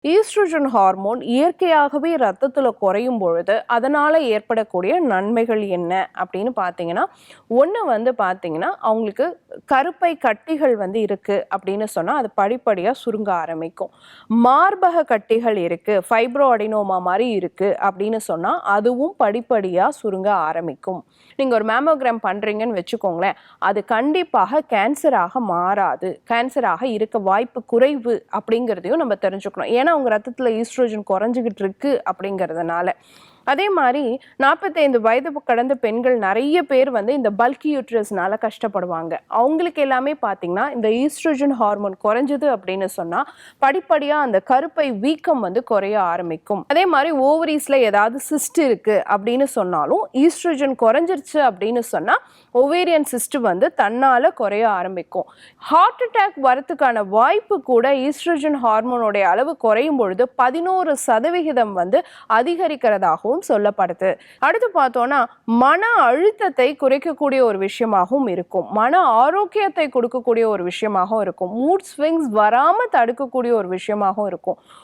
Oestrogen hormone இயற்கையாகவே ரத்தத்தில் குறையும் பொழுது அதனால் ஏற்படக்கூடிய நன்மைகள் என்ன அப்படின்னு பார்த்தீங்கன்னா, ஒன்று வந்து பார்த்தீங்கன்னா அவங்களுக்கு கருப்பை கட்டிகள் வந்து இருக்குது அப்படின்னு சொன்னால் அது படிப்படியாக சுருங்க ஆரம்பிக்கும். மார்பக கட்டிகள் இருக்குது, ஃபைப்ரோ அடினோமா மாதிரி இருக்குது அப்படின்னு சொன்னால் அதுவும் படிப்படியாக சுருங்க ஆரம்பிக்கும். நீங்கள் ஒரு மேமோகிராம் பண்ணுறீங்கன்னு வச்சுக்கோங்களேன், அது கண்டிப்பாக கேன்சராக மாறாது, கேன்சராக இருக்க வாய்ப்பு குறைவு அப்படிங்கிறதையும் நம்ம தெரிஞ்சுக்கணும். ஏன்னா அவங்க ரத்தத்தில் ஈஸ்ட்ரோஜன் குறைஞ்சிக்கிட்டு இருக்கு அப்படிங்கிறதுனால. அதே மாதிரி 45 வயது கடந்த பெண்கள் நிறைய பேர் வந்து இந்த பல்கி யூட்ரஸ்னால கஷ்டப்படுவாங்க. அவங்களுக்கு எல்லாமே பார்த்தீங்கன்னா இந்த ஈஸ்ட்ரோஜன் ஹார்மோன் குறைஞ்சது அப்படின்னு சொன்னால் படிப்படியாக அந்த கருப்பை வீக்கம் வந்து குறைய ஆரம்பிக்கும். அதே மாதிரி ஓவரீஸில் ஏதாவது சிஸ்ட் இருக்குது அப்படின்னு சொன்னாலும் ஈஸ்ட்ரோஜன் குறைஞ்சிருச்சு அப்படின்னு சொன்னால் ஒவேரியன் சிஸ்ட் வந்து தன்னால் குறைய ஆரம்பிக்கும். ஹார்ட் அட்டாக் வரத்துக்கான வாய்ப்பு கூட ஈஸ்ட்ரோஜன் ஹார்மோனுடைய அளவு குறையும் பொழுது 11% வந்து அதிகரிக்கிறதாகவும் சொல்லப்படுது. அடுத்து பார்த்தோம்னா மன அழுத்தத்தை குறைக்கக்கூடிய ஒரு விஷயமாகவும் இருக்கும், மன ஆரோக்கியத்தை கொடுக்கக்கூடிய ஒரு விஷயமாகவும் இருக்கும், மூட் ஸ்விங்ஸ் வராம தடுக்கக்கூடிய ஒரு விஷயமாகவும் இருக்கும்.